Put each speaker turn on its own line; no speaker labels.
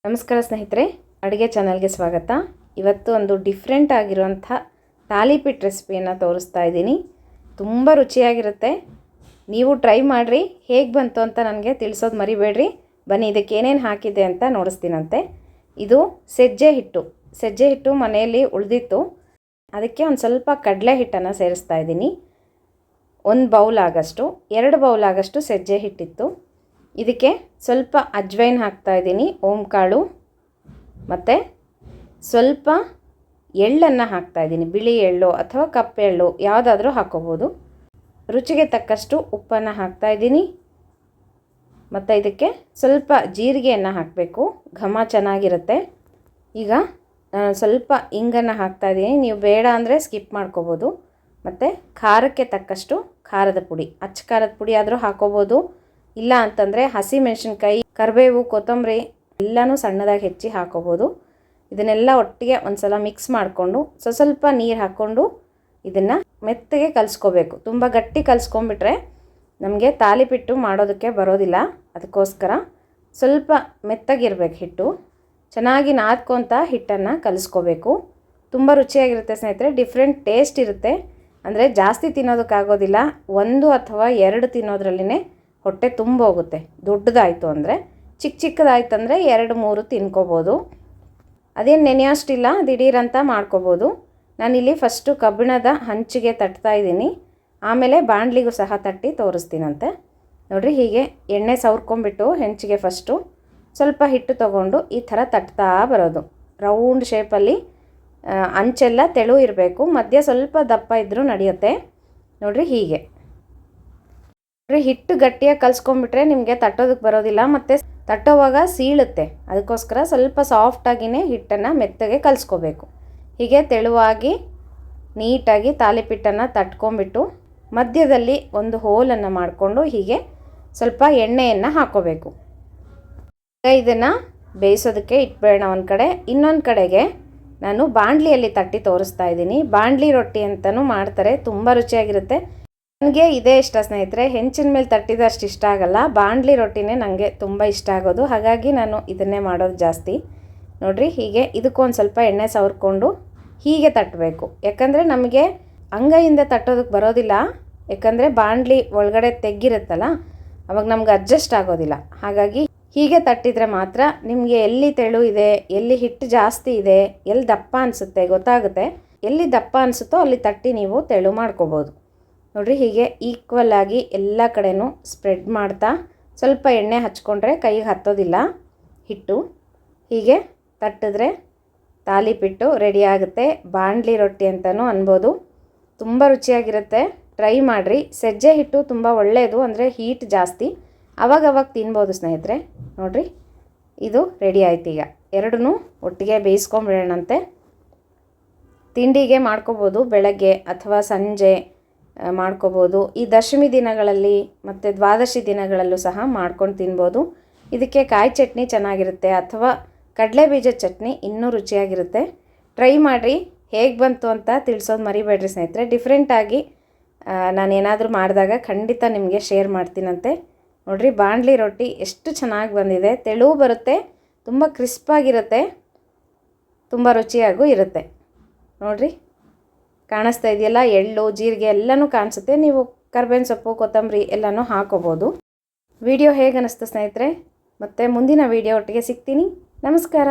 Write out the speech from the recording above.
ನಮಸ್ಕಾರ ಸ್ನೇಹಿತರೆ, ಅಡುಗೆ ಚಾನಲ್ಗೆ ಸ್ವಾಗತ. ಇವತ್ತು ಒಂದು ಡಿಫ್ರೆಂಟ್ ಆಗಿರುವಂಥ ತಾಲಿಪೀಟ್ ರೆಸಿಪಿಯನ್ನು ತೋರಿಸ್ತಾ ಇದ್ದೀನಿ. ತುಂಬ ರುಚಿಯಾಗಿರುತ್ತೆ. ನೀವು ಟ್ರೈ ಮಾಡಿರಿ, ಹೇಗೆ ಬಂತು ಅಂತ ನನಗೆ ತಿಳಿಸೋದು ಮರಿಬೇಡ್ರಿ. ಬನ್ನಿ ಇದಕ್ಕೆ ಏನೇನು ಹಾಕಿದೆ ಅಂತ ನೋಡಿಸ್ತೀನಂತೆ. ಇದು ಸಜ್ಜೆ ಹಿಟ್ಟು ಮನೆಯಲ್ಲಿ ಉಳಿದಿತ್ತು. ಅದಕ್ಕೆ ಒಂದು ಸ್ವಲ್ಪ ಕಡಲೆ ಹಿಟ್ಟನ್ನು ಸೇರಿಸ್ತಾ ಇದ್ದೀನಿ. 1 ಬೌಲ್ ಆಗಷ್ಟು, 2 ಬೌಲ್ ಆಗಷ್ಟು ಸಜ್ಜೆ ಹಿಟ್ಟಿತ್ತು. ಇದಕ್ಕೆ ಸ್ವಲ್ಪ ಅಜ್ವೈನ್ ಹಾಕ್ತಾ ಇದ್ದೀನಿ, ಓಂಕಾಳು, ಮತ್ತು ಸ್ವಲ್ಪ ಎಳ್ಳನ್ನು ಹಾಕ್ತಾ ಇದ್ದೀನಿ. ಬಿಳಿ ಎಳ್ಳು ಅಥವಾ ಕಪ್ಪು ಎಳ್ಳು ಯಾವುದಾದ್ರೂ ಹಾಕ್ಕೋಬೋದು. ರುಚಿಗೆ ತಕ್ಕಷ್ಟು ಉಪ್ಪನ್ನು ಹಾಕ್ತಾ ಇದ್ದೀನಿ. ಮತ್ತು ಇದಕ್ಕೆ ಸ್ವಲ್ಪ ಜೀರಿಗೆಯನ್ನು ಹಾಕಬೇಕು, ಘಮ ಚೆನ್ನಾಗಿರುತ್ತೆ. ಈಗ ಸ್ವಲ್ಪ ಇಂಗನ್ನು ಹಾಕ್ತಾ ಇದ್ದೀನಿ. ನೀವು ಬೇಡ ಅಂದರೆ ಸ್ಕಿಪ್ ಮಾಡ್ಕೋಬೋದು. ಮತ್ತು ಖಾರಕ್ಕೆ ತಕ್ಕಷ್ಟು ಖಾರದ ಪುಡಿ, ಅಚ್ಚ ಖಾರದ ಪುಡಿ ಆದರೂ ಹಾಕೋಬೋದು. ಇಲ್ಲ ಅಂತಂದರೆ ಹಸಿ ಮೆಣಸಿನ್ಕಾಯಿ, ಕರಿಬೇವು, ಕೊತ್ತಂಬರಿ ಎಲ್ಲನೂ ಸಣ್ಣದಾಗಿ ಹೆಚ್ಚಿ ಹಾಕೋಬೋದು. ಇದನ್ನೆಲ್ಲ ಒಟ್ಟಿಗೆ ಒಂದು ಸಲ ಮಿಕ್ಸ್ ಮಾಡಿಕೊಂಡು ಸ್ವಲ್ಪ ನೀರು ಹಾಕ್ಕೊಂಡು ಇದನ್ನು ಮೆತ್ತಗೆ ಕಲಿಸ್ಕೋಬೇಕು. ತುಂಬ ಗಟ್ಟಿ ಕಲಿಸ್ಕೊಂಡ್ಬಿಟ್ರೆ ನಮಗೆ ತಾಲಿಪೀಟು ಮಾಡೋದಕ್ಕೆ ಬರೋದಿಲ್ಲ. ಅದಕ್ಕೋಸ್ಕರ ಸ್ವಲ್ಪ ಮೆತ್ತಗಿರಬೇಕು ಹಿಟ್ಟು. ಚೆನ್ನಾಗಿ ನಾದ್ಕೊತ ಹಿಟ್ಟನ್ನು ಕಲಿಸ್ಕೋಬೇಕು. ತುಂಬ ರುಚಿಯಾಗಿರುತ್ತೆ ಸ್ನೇಹಿತರೆ, ಡಿಫ್ರೆಂಟ್ ಟೇಸ್ಟ್ ಇರುತ್ತೆ. ಅಂದರೆ ಜಾಸ್ತಿ ತಿನ್ನೋದಕ್ಕಾಗೋದಿಲ್ಲ, 1 ಅಥವಾ 2 ತಿನ್ನೋದ್ರಲ್ಲೇ ಹೊಟ್ಟೆ ತುಂಬ ಹೋಗುತ್ತೆ. ದೊಡ್ಡದಾಯಿತು ಅಂದರೆ, ಚಿಕ್ಕದಾಯ್ತು ಅಂದರೆ 2-3 ತಿನ್ಕೋಬೋದು. ಅದೇನು ನೆನೆಯೋಷ್ಟಿಲ್ಲ, ದಿಢೀರಂತ ಮಾಡ್ಕೋಬೋದು. ನಾನಿಲ್ಲಿ ಫಸ್ಟು ಕಬ್ಬಿಣದ ಹಂಚಿಗೆ ತಟ್ತಾ ಇದ್ದೀನಿ, ಆಮೇಲೆ ಬಾಣಲಿಗೂ ಸಹ ತಟ್ಟಿ ತೋರಿಸ್ತೀನಂತೆ. ನೋಡಿರಿ, ಹೀಗೆ ಎಣ್ಣೆ ಸವರ್ಕೊಂಬಿಟ್ಟು ಹೆಂಚಿಗೆ ಫಸ್ಟು ಸ್ವಲ್ಪ ಹಿಟ್ಟು ತೊಗೊಂಡು ಈ ಥರ ತಟ್ತಾ ಬರೋದು. ರೌಂಡ್ ಶೇಪಲ್ಲಿ ಅಂಚೆಲ್ಲ ತೆಳು ಇರಬೇಕು, ಮಧ್ಯ ಸ್ವಲ್ಪ ದಪ್ಪ ಇದ್ದರೂ ನಡೆಯುತ್ತೆ. ನೋಡಿರಿ, ಹೀಗೆ ಹಿಟ್ಟು ಗಟ್ಟಿಯಾಗಿ ಕಲಿಸ್ಕೊಂಡ್ಬಿಟ್ರೆ ನಿಮಗೆ ತಟ್ಟೋದಕ್ಕೆ ಬರೋದಿಲ್ಲ, ಮತ್ತು ತಟ್ಟೋವಾಗ ಸೀಳುತ್ತೆ. ಅದಕ್ಕೋಸ್ಕರ ಸ್ವಲ್ಪ ಸಾಫ್ಟಾಗಿಯೇ ಹಿಟ್ಟನ್ನು ಮೆತ್ತಗೆ ಕಲಿಸ್ಕೋಬೇಕು. ಹೀಗೆ ತೆಳುವಾಗಿ ನೀಟಾಗಿ ತಾಲಿಪೀಟನ್ನು ತಟ್ಕೊಂಡ್ಬಿಟ್ಟು ಮಧ್ಯದಲ್ಲಿ ಒಂದು ಹೋಲನ್ನು ಮಾಡಿಕೊಂಡು ಹೀಗೆ ಸ್ವಲ್ಪ ಎಣ್ಣೆಯನ್ನು ಹಾಕ್ಕೋಬೇಕು. ಈಗ ಇದನ್ನು ಬೇಯಿಸೋದಕ್ಕೆ ಇಟ್ಬೇಡ ಒಂದು ಕಡೆ. ಇನ್ನೊಂದು ಕಡೆಗೆ ನಾನು ಬಾಣಲಿಯಲ್ಲಿ ತಟ್ಟಿ ತೋರಿಸ್ತಾ ಇದ್ದೀನಿ. ಬಾಣಲಿ ರೊಟ್ಟಿ ಅಂತಲೂ ಮಾಡ್ತಾರೆ, ತುಂಬ ರುಚಿಯಾಗಿರುತ್ತೆ. ನನಗೆ ಇದೇ ಇಷ್ಟ ಸ್ನೇಹಿತರೆ, ಹೆಂಚಿನ ಮೇಲೆ ತಟ್ಟಿದಷ್ಟು ಇಷ್ಟ ಆಗಲ್ಲ. ಬಾಣಲಿ ರೊಟ್ಟಿನೇ ನನಗೆ ತುಂಬ ಇಷ್ಟ ಆಗೋದು, ಹಾಗಾಗಿ ನಾನು ಇದನ್ನೇ ಮಾಡೋದು ಜಾಸ್ತಿ. ನೋಡಿರಿ, ಹೀಗೆ ಇದಕ್ಕೊಂದು ಸ್ವಲ್ಪ ಎಣ್ಣೆ ಸವರ್ಕೊಂಡು ಹೀಗೆ ತಟ್ಟಬೇಕು. ಯಾಕಂದರೆ ನಮಗೆ ಅಂಗೈಯಿಂದ ತಟ್ಟೋದಕ್ಕೆ ಬರೋದಿಲ್ಲ, ಯಾಕಂದರೆ ಬಾಣಲಿ ಒಳಗಡೆ ತೆಗ್ಗಿರುತ್ತಲ್ಲ, ಅವಾಗ ನಮ್ಗೆ ಅಡ್ಜಸ್ಟ್ ಆಗೋದಿಲ್ಲ. ಹಾಗಾಗಿ ಹೀಗೆ ತಟ್ಟಿದರೆ ಮಾತ್ರ ನಿಮಗೆ ಎಲ್ಲಿ ತೆಳು ಇದೆ, ಎಲ್ಲಿ ಹಿಟ್ಟು ಜಾಸ್ತಿ ಇದೆ, ಎಲ್ಲಿ ದಪ್ಪ ಅನಿಸುತ್ತೆ ಗೊತ್ತಾಗುತ್ತೆ. ಎಲ್ಲಿ ದಪ್ಪ ಅನಿಸುತ್ತೋ ಅಲ್ಲಿ ತಟ್ಟಿ ನೀವು ತೆಳು ಮಾಡ್ಕೋಬೋದು. ನೋಡಿರಿ, ಹೀಗೆ ಈಕ್ವಲ್ ಆಗಿ ಎಲ್ಲ ಕಡೆನೂ ಸ್ಪ್ರೆಡ್ ಮಾಡ್ತಾ ಸ್ವಲ್ಪ ಎಣ್ಣೆ ಹಚ್ಕೊಂಡ್ರೆ ಕೈಗೆ ಹತ್ತೋದಿಲ್ಲ ಹಿಟ್ಟು. ಹೀಗೆ ತಟ್ಟಿದ್ರೆ ತಾಲಿಪೀಟು ರೆಡಿ ಆಗುತ್ತೆ. ಬಾಣಲಿ ರೊಟ್ಟಿ ಅಂತಲೂ ಅನ್ಬೋದು. ತುಂಬ ರುಚಿಯಾಗಿರುತ್ತೆ, ಟ್ರೈ ಮಾಡಿರಿ. ಸಜ್ಜೆ ಹಿಟ್ಟು ತುಂಬ ಒಳ್ಳೆಯದು, ಅಂದರೆ ಹೀಟ್ ಜಾಸ್ತಿ. ಅವಾಗವಾಗ ತಿನ್ಬೋದು ಸ್ನೇಹಿತರೆ. ನೋಡಿರಿ, ಇದು ರೆಡಿ ಆಯ್ತು. ಈಗ ಎರಡನ್ನೂ ಒಟ್ಟಿಗೆ ಬೇಯಿಸ್ಕೊಂಬಿಡೋಣಂತೆ. ತಿಂಡಿಗೆ ಮಾಡ್ಕೋಬೋದು, ಬೆಳಗ್ಗೆ ಅಥವಾ ಸಂಜೆ ಮಾಡ್ಕೋಬೋದು. ಈ ದಶಮಿ ದಿನಗಳಲ್ಲಿ ಮತ್ತು ದ್ವಾದಶಿ ದಿನಗಳಲ್ಲೂ ಸಹ ಮಾಡ್ಕೊಂಡು ತಿನ್ಬೋದು. ಇದಕ್ಕೆ ಕಾಯಿ ಚಟ್ನಿ ಚೆನ್ನಾಗಿರುತ್ತೆ, ಅಥವಾ ಕಡಲೆ ಬೀಜದ ಚಟ್ನಿ ಇನ್ನೂ ರುಚಿಯಾಗಿರುತ್ತೆ. ಟ್ರೈ ಮಾಡಿರಿ, ಹೇಗೆ ಬಂತು ಅಂತ ತಿಳಿಸೋದು ಮರಿಬೇಡ್ರಿ ಸ್ನೇಹಿತರೆ. ಡಿಫ್ರೆಂಟಾಗಿ ನಾನೇನಾದರೂ ಮಾಡಿದಾಗ ಖಂಡಿತ ನಿಮಗೆ ಶೇರ್ ಮಾಡ್ತೀನಂತೆ. ನೋಡಿರಿ, ಬಾಣಲಿ ರೊಟ್ಟಿ ಎಷ್ಟು ಚೆನ್ನಾಗಿ ಬಂದಿದೆ. ತೆಳು ಬರುತ್ತೆ, ತುಂಬ ಕ್ರಿಸ್ಪಾಗಿರುತ್ತೆ, ತುಂಬ ರುಚಿಯಾಗೂ ಇರುತ್ತೆ. ನೋಡಿರಿ, ಕಾಣಿಸ್ತಾ ಇದೆಯಲ್ಲ, ಎಳ್ಳು, ಜೀರಿಗೆ ಎಲ್ಲನೂ ಕಾಣಿಸುತ್ತೆ. ನೀವು ಕರ್ಬೇವಿನ ಸೊಪ್ಪು, ಕೊತ್ತಂಬರಿ ಎಲ್ಲನೂ ಹಾಕೋಬೋದು. ವಿಡಿಯೋ ಹೇಗೆ ಅನ್ನಿಸ್ತು ಸ್ನೇಹಿತರೆ? ಮತ್ತು ಮುಂದಿನ ವಿಡಿಯೋ ಒಟ್ಟಿಗೆ ಸಿಗ್ತೀನಿ. ನಮಸ್ಕಾರ.